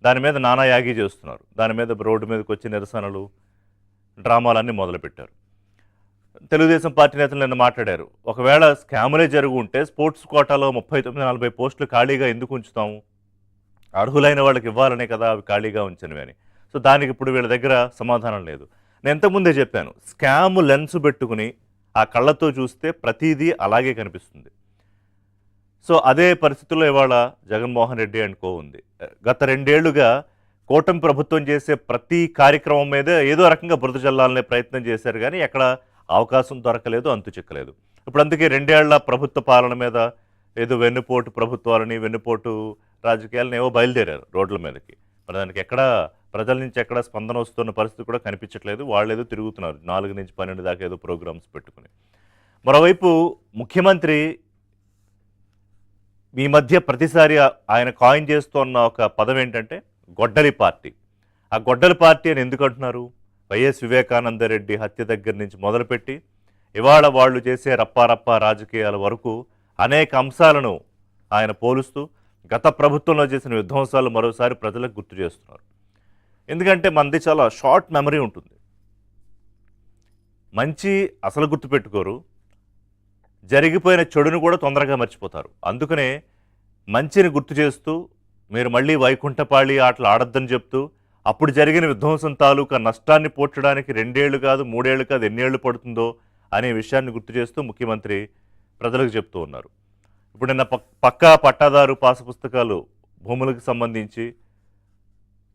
దాని మీద నానా యాగి చేస్తున్నారు. దాని మీద రోడ్డు మీదకి వచ్చి నిరసనలు, డ్రామాలన్నీ మొదలుపెట్టారు. తెలుగుదేశం పార్టీ నేతలు నిన్న మాట్లాడారు. ఒకవేళ స్కాములే జరిగి ఉంటే స్పోర్ట్స్ కోటాలో 39-40 పోస్టులు ఖాళీగా ఎందుకు ఉంచుతాము? అర్హులైన వాళ్ళకి ఇవ్వాలనే కదా అవి ఖాళీగా ఉంచినవి అని. సో దానికి ఇప్పుడు వీళ్ళ దగ్గర సమాధానం లేదు. నేను ఇంతకుముందే చెప్పాను, స్కామ్ లెన్స్ పెట్టుకుని ఆ కళ్ళతో చూస్తే ప్రతిదీ అలాగే కనిపిస్తుంది. సో అదే పరిస్థితుల్లో ఇవాళ జగన్మోహన్ రెడ్డి అండ్ కో ఉంది. గత 2 ఏళ్లుగా కూటమి ప్రభుత్వం చేసే ప్రతి కార్యక్రమం మీద ఏదో రకంగా బురద జల్లాలనే ప్రయత్నం చేశారు, కానీ ఎక్కడ అవకాశం దొరకలేదు, అంతు చిక్కలేదు. ఇప్పుడు అందుకే 2 ఏళ్ల ప్రభుత్వ పాలన మీద ఏదో వెన్నుపోటు ప్రభుత్వాలని, వెన్నుపోటు రాజకీయాలను ఏవో బయలుదేరారు రోడ్ల మీదకి. మరి దానికి ఎక్కడ ప్రజల నుంచి ఎక్కడ స్పందన వస్తున్న పరిస్థితి కూడా కనిపించట్లేదు. వాళ్ళు ఏదో తిరుగుతున్నారు 4 నుంచి 12 దాకా ఏదో ప్రోగ్రామ్స్ పెట్టుకుని. మరోవైపు ముఖ్యమంత్రి ఈ మధ్య ప్రతిసారి ఆయన కాయిన్ చేస్తున్న ఒక పదం ఏంటంటే గొడ్డలి పార్టీ. ఆ గొడ్డలి పార్టీ అని ఎందుకు అంటున్నారు? వైఎస్ వివేకానందరెడ్డి హత్య దగ్గర నుంచి మొదలుపెట్టి ఇవాళ వాళ్ళు చేసే రప్పారప్పా రాజకీయాల వరకు అనేక అంశాలను ఆయన పోలుస్తూ గత ప్రభుత్వంలో చేసిన విధ్వంసాలు మరోసారి ప్రజలకు గుర్తు చేస్తున్నారు. ఎందుకంటే మనది చాలా షార్ట్ మెమరీ ఉంటుంది. మంచి అసలు గుర్తుపెట్టుకోరు, జరిగిపోయిన చెడును కూడా తొందరగా మర్చిపోతారు. అందుకనే మంచిని గుర్తు చేస్తూ మీరు మళ్ళీ వైకుంఠపాళి ఆటలు ఆడొద్దని చెప్తూ అప్పుడు జరిగిన విధ్వంసం తాలూకా నష్టాన్ని పోడ్చడానికి 2 ఏళ్ళు కాదు, 3 ఏళ్ళు కాదు, ఎన్ని ఏళ్ళు పడుతుందో అనే విషయాన్ని గుర్తు చేస్తూ ముఖ్యమంత్రి ప్రజలకు చెప్తూ ఉన్నారు. ఇప్పుడు నిన్న పక్కా పట్టాదారు పాసు పుస్తకాలు భూములకు సంబంధించి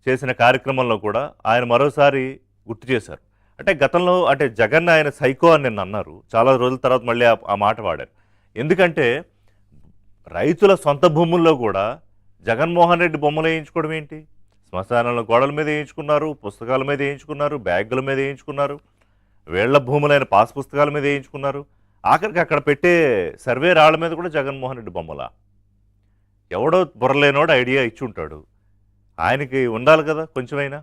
చేసిన కార్యక్రమంలో కూడా ఆయన మరోసారి గుర్తు చేశారు. అంటే గతంలో అంటే జగన్ ఆయన సైకో అని నిన్న అన్నారు. చాలా రోజుల తర్వాత మళ్ళీ ఆ మాట వాడారు. ఎందుకంటే రైతుల సొంత భూముల్లో కూడా జగన్మోహన్ రెడ్డి బొమ్మలు వేయించుకోవడం ఏంటి? శ్మశానాల గోడల మీద వేయించుకున్నారు, పుస్తకాల మీద వేయించుకున్నారు, బ్యాగుల మీద వేయించుకున్నారు, వేళ్ల భూములైన పాస్ పుస్తకాల మీద వేయించుకున్నారు. ఆఖరికి అక్కడ పెట్టే సర్వే రాళ్ల మీద కూడా జగన్మోహన్ రెడ్డి బొమ్మలా? ఎవడో బుర్రలేనోడు ఐడియా ఇచ్చి ఉంటాడు, ఆయనకి ఉండాలి కదా కొంచెమైనా.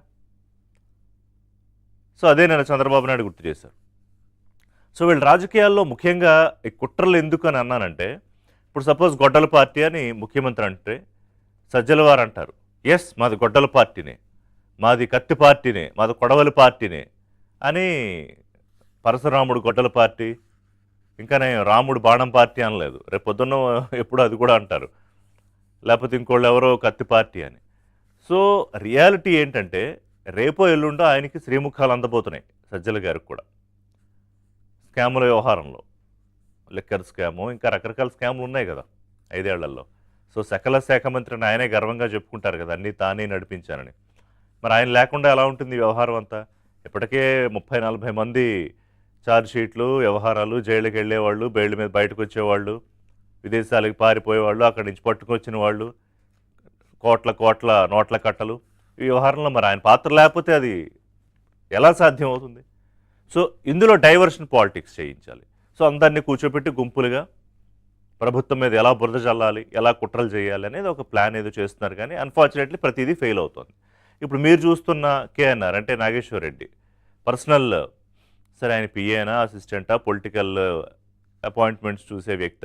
సో అదే నేను చంద్రబాబు నాయుడు గుర్తు చేశారు. సో వీళ్ళ రాజకీయాల్లో ముఖ్యంగా ఈ కుట్రలు ఎందుకు అని అన్నానంటే, ఇప్పుడు సపోజ్ గొడ్డల పార్టీ అని ముఖ్యమంత్రి అంటే సజ్జల వారు అంటారు, ఎస్ మాది గొడ్డల పార్టీనే, మాది కత్తి పార్టీనే, మాది కొడవలి పార్టీనే అని. పరశురాముడు గొడ్డల పార్టీ, ఇంకా నేను రాముడు బాణం పార్టీ అనలేదు, రేపు పొద్దున్న ఎప్పుడు అది కూడా అంటారు, లేకపోతే ఇంకోళ్ళు ఎవరో కత్తి పార్టీ అని. సో రియాలిటీ ఏంటంటే రేపో ఎల్లుండో ఆయనకి శ్రీముఖాలు అందబోతున్నాయి సజ్జల గారికి కూడా స్కాముల వ్యవహారంలో. లిక్కర్ స్కాము, ఇంకా రకరకాల స్కాములు ఉన్నాయి కదా 5 ఏళ్లలో. సో సకల శాఖ మంత్రిని ఆయనే గర్వంగా చెప్పుకుంటారు కదా, అన్నీ తానే నడిపించానని. మరి ఆయన లేకుండా ఎలా ఉంటుంది వ్యవహారం అంతా? ఇప్పటికే 30-40 మంది ఛార్జ్ షీట్లు, వ్యవహారాలు, జైలుకి వెళ్ళేవాళ్ళు, బెయిల్ మీద బయటకు వచ్చేవాళ్ళు, విదేశాలకు పారిపోయేవాళ్ళు, అక్కడి నుంచి పట్టుకొచ్చిన వాళ్ళు, కోట్ల నోట్ల కట్టలు. ఈ వ్యవహారంలో మరి ఆయన పాత్ర లేకపోతే అది ఎలా సాధ్యం అవుతుంది? సో ఇందులో డైవర్షన్ పాలిటిక్స్ చేయించాలి. సో అందరినీ కూర్చోబెట్టి గుంపులుగా ప్రభుత్వం మీద ఎలా బురద చల్లాలి, ఎలా కుట్రలు చేయాలి అనేది ఒక ప్లాన్ ఏదో చేస్తున్నారు, కానీ అన్ఫార్చునేట్లీ ప్రతిదీ ఫెయిల్ అవుతుంది. ఇప్పుడు మీరు చూస్తున్న కేఎన్ఆర్ అంటే నాగేశ్వర్ రెడ్డి పర్సనల్, సరే ఆయన పిఏనా, అసిస్టెంటా, పొలిటికల్ అపాయింట్మెంట్స్ చూసే వ్యక్త,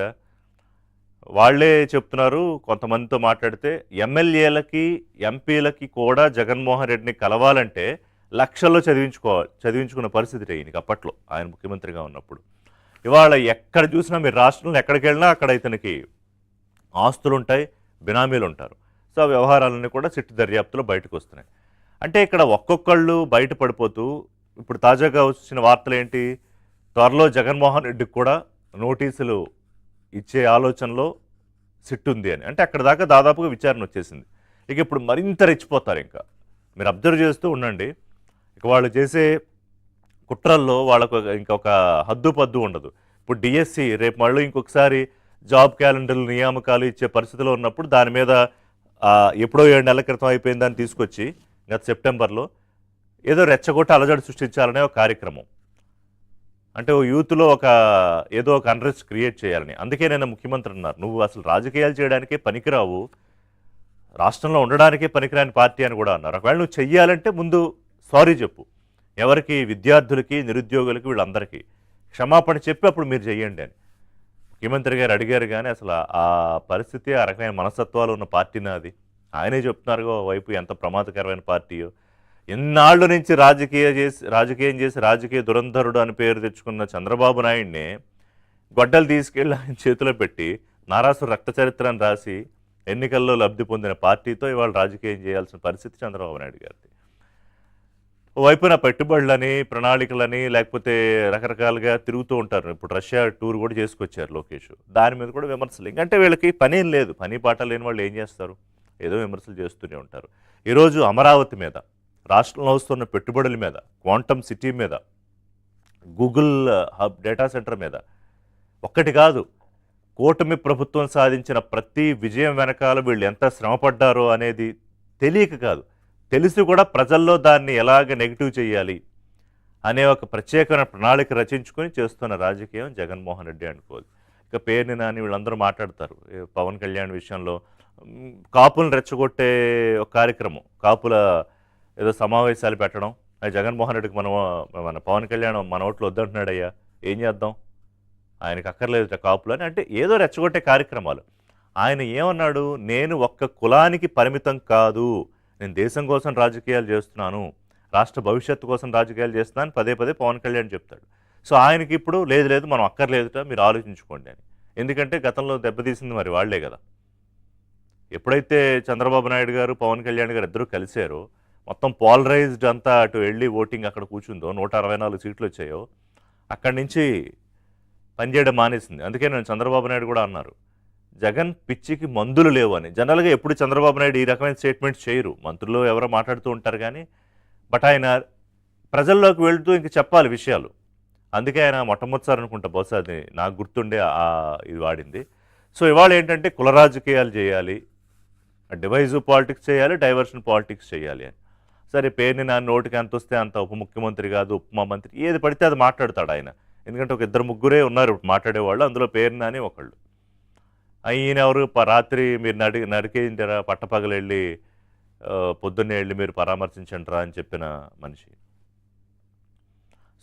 వాళ్లే చెప్తున్నారు. కొంతమందితో మాట్లాడితే ఎమ్మెల్యేలకి, ఎంపీలకి కూడా జగన్మోహన్ రెడ్డిని కలవాలంటే లక్షల్లో చదివించుకున్న పరిస్థితి ఈయనకి అప్పట్లో ఆయన ముఖ్యమంత్రిగా ఉన్నప్పుడు. ఇవాళ ఎక్కడ చూసినా మీరు రాష్ట్రంలో ఎక్కడికి వెళ్ళినా అక్కడ ఇతనికి ఆస్తులు ఉంటాయి, బినామీలు ఉంటారు. సో ఆ వ్యవహారాలన్నీ కూడా సిట్టు దర్యాప్తులో బయటకు వస్తున్నాయి. అంటే ఇక్కడ ఒక్కొక్కళ్ళు బయటపడిపోతూ, ఇప్పుడు తాజాగా వచ్చిన వార్తలు ఏంటి, త్వరలో జగన్మోహన్ రెడ్డికి కూడా నోటీసులు ఇచ్చే ఆలోచనలో సిట్టు ఉంది అని. అంటే అక్కడ దాకా దాదాపుగా విచారణ వచ్చేసింది. ఇక ఇప్పుడు మరింత రెచ్చిపోతారు. ఇంకా మీరు అబ్జర్వ్ చేస్తూ ఉండండి. ఇక వాళ్ళు చేసే కుట్రల్లో వాళ్ళకు ఇంకొక హద్దు పద్దు ఉండదు. ఇప్పుడు డిఎస్సి రేపు మళ్ళీ ఇంకొకసారి జాబ్ క్యాలెండర్లు, నియామకాలు ఇచ్చే పరిస్థితిలో ఉన్నప్పుడు దాని మీద ఎప్పుడో 7 నెలల క్రితం అయిపోయిన దాన్ని తీసుకొచ్చి గత సెప్టెంబర్లో ఏదో రెచ్చగొట్టి అలజడి సృష్టించాలనే ఒక కార్యక్రమం. అంటే ఓ యూత్లో ఏదో ఒక అన్రెస్ట్ క్రియేట్ చేయాలని. అందుకే నేను ముఖ్యమంత్రి అన్నారు, నువ్వు అసలు రాజకీయాలు చేయడానికే పనికిరావు, రాష్ట్రంలో ఉండడానికే పనికిరాని పార్టీ అని కూడా అన్నారు. ఒకవేళ నువ్వు చెయ్యాలంటే ముందు సారీ చెప్పు, ఎవరికి, విద్యార్థులకి, నిరుద్యోగులకి, వీళ్ళందరికీ క్షమాపణ చెప్పి అప్పుడు మీరు చెయ్యండి అని ముఖ్యమంత్రి గారు అడిగారు. కానీ అసలు ఆ పరిస్థితి, ఆ రకమైన మనస్తత్వాలు ఉన్న పార్టీనా అది? ఆయనే చెప్తున్నారుగా వైపు ఎంత ప్రమాదకరమైన పార్టీయో. ఎన్నాళ్ళు నుంచి రాజకీయం చేసి రాజకీయ దురంధరుడు అని పేరు తెచ్చుకున్న చంద్రబాబు నాయుడినే గొడ్డలు తీసుకెళ్ళి ఆయన చేతిలో పెట్టి నారాసు రక్త చరిత్రను రాసి ఎన్నికల్లో లబ్ధి పొందిన పార్టీతో ఇవాళ రాజకీయం చేయాల్సిన పరిస్థితి చంద్రబాబు నాయుడు గారిది. వైపున పెట్టుబడులని, ప్రణాళికలని, లేకపోతే రకరకాలుగా తిరుగుతూ ఉంటారు. ఇప్పుడు రష్యా టూర్ కూడా చేసుకొచ్చారు లోకేష్. దాని మీద కూడా విమర్శలు. ఇంకంటే వీళ్ళకి పని ఏం లేదు. పని పాట లేని వాళ్ళు ఏం చేస్తారు? ఏదో విమర్శలు చేస్తూనే ఉంటారు. ఈరోజు అమరావతి మీద, రాష్ట్రంలో వస్తున్న పెట్టుబడుల మీద, క్వాంటమ్ సిటీ మీద, గూగుల్ హబ్ డేటా సెంటర్ మీద ఒక్కటి కాదు, కూటమి ప్రభుత్వం సాధించిన ప్రతి విజయం వెనకాల వీళ్ళు ఎంత శ్రమపడ్డారో అనేది తెలియక కాదు, తెలిసి కూడా ప్రజల్లో దాన్ని ఎలాగ నెగిటివ్ చేయాలి అనే ఒక ప్రత్యేకమైన ప్రణాళిక రచించుకొని చేస్తున్న రాజకీయం జగన్మోహన్ రెడ్డి అనుకోవాలి. ఇక పేరుని నాని వీళ్ళందరూ మాట్లాడతారు పవన్ కళ్యాణ్ విషయంలో. కాపులను రెచ్చగొట్టే ఒక కార్యక్రమం, కాపుల ఏదో సమావేశాలు పెట్టడం. జగన్మోహన్ రెడ్డికి మన పవన్ కళ్యాణ్ మన ఓట్లు వద్దంటున్నాడయ్యా, ఏం చేద్దాం, ఆయనకు అక్కర్లేదు కాపులు అని. అంటే ఏదో రెచ్చగొట్టే కార్యక్రమాలు. ఆయన ఏమన్నాడు? నేను ఒక్క కులానికి పరిమితం కాదు, నేను దేశం కోసం రాజకీయాలు చేస్తున్నాను, రాష్ట్ర భవిష్యత్తు కోసం రాజకీయాలు చేస్తున్నాను పదే పదే పవన్ కళ్యాణ్ చెప్తాడు. సో ఆయనకి ఇప్పుడు లేదు మనం అక్కర్లేదుట, మీరు ఆలోచించుకోండి అని. ఎందుకంటే గతంలో దెబ్బతీసింది మరి వాళ్లే కదా. ఎప్పుడైతే చంద్రబాబు నాయుడు గారు పవన్ కళ్యాణ్ గారు ఇద్దరూ కలిశారో, మొత్తం పోలరైజ్డ్ అంతా అటు వెళ్ళి ఓటింగ్ అక్కడ కూర్చుందో, 164 సీట్లు వచ్చాయో, అక్కడి నుంచి పనిచేయడం మానేసింది. అందుకే నేను చంద్రబాబు నాయుడు కూడా అన్నారు, జగన్ పిచ్చికి మందులు లేవు అని. జనరల్గా ఎప్పుడు చంద్రబాబు నాయుడు ఈ రకమైన స్టేట్మెంట్స్ చేయరు, మంత్రులు ఎవరో మాట్లాడుతూ ఉంటారు కానీ, బట్ ఆయన ప్రజల్లోకి వెళుతూ ఇంక చెప్పాలి విషయాలు. అందుకే ఆయన మొట్టమొదటిసారి అనుకుంటా బహుశా అది నాకు గుర్తుండే ఇది వాడింది. సో ఇవాళ ఏంటంటే కుల రాజకీయాలు చేయాలి, డివైజివ్ పాలిటిక్స్ చేయాలి, డైవర్షన్ పాలిటిక్స్ చేయాలి అని. సరే పేరుని నా నోటికి ఎంత వస్తే అంత ఉప ముఖ్యమంత్రి కాదు, ఉపమా మంత్రి, ఏది పడితే అది మాట్లాడతాడు ఆయన. ఎందుకంటే ఒక ఇద్దరు ముగ్గురే ఉన్నారు మాట్లాడేవాళ్ళు, అందులో పేరుని అని ఒకళ్ళు. ఈయన ఎవరు? రాత్రి మీరు నడికేంటారా, పట్టపగలు వెళ్ళి పొద్దున్నే వెళ్ళి మీరు పరామర్శించండిరా అని చెప్పిన మనిషి.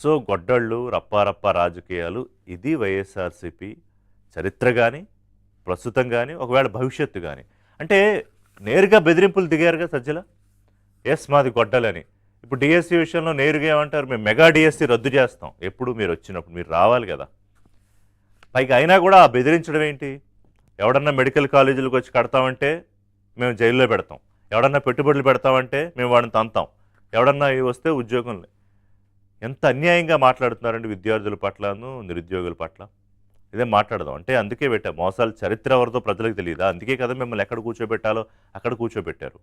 సో గొడ్డళ్ళు, రప్పారప్ప రాజకీయాలు, ఇది వైఎస్ఆర్సీపీ చరిత్ర కానీ, ప్రస్తుతం కానీ, ఒకవేళ భవిష్యత్తు కానీ. అంటే నేరుగా బెదిరింపులు దిగారుగా సజ్జల, ఎస్ మాది గొడ్డలని. ఇప్పుడు డిఎస్సి విషయంలో నేరుగా ఏమంటారు, మేము మెగా డిఎస్సి రద్దు చేస్తాం, ఎప్పుడు మీరు వచ్చినప్పుడు మీరు రావాలి కదా. పైగా అయినా కూడా ఆ బెదిరించడం ఏంటి? ఎవడన్నా మెడికల్ కాలేజీలకు వచ్చి కడతామంటే మేము జైల్లో పెడతాం, ఎవడన్నా పెట్టుబడులు పెడతామంటే మేము వాడిని తంతాం, ఎవడన్నా వస్తే ఉద్యోగంలో. ఎంత అన్యాయంగా మాట్లాడుతున్నారండి విద్యార్థుల పట్లను, నిరుద్యోగుల పట్ల. ఇదే మాట్లాడదాం అంటే అందుకే పెట్టాం. మోసాలు చరిత్ర ఎవరితో ప్రజలకు తెలియదా? అందుకే కదా మిమ్మల్ని ఎక్కడ కూర్చోబెట్టాలో అక్కడ కూర్చోబెట్టారు.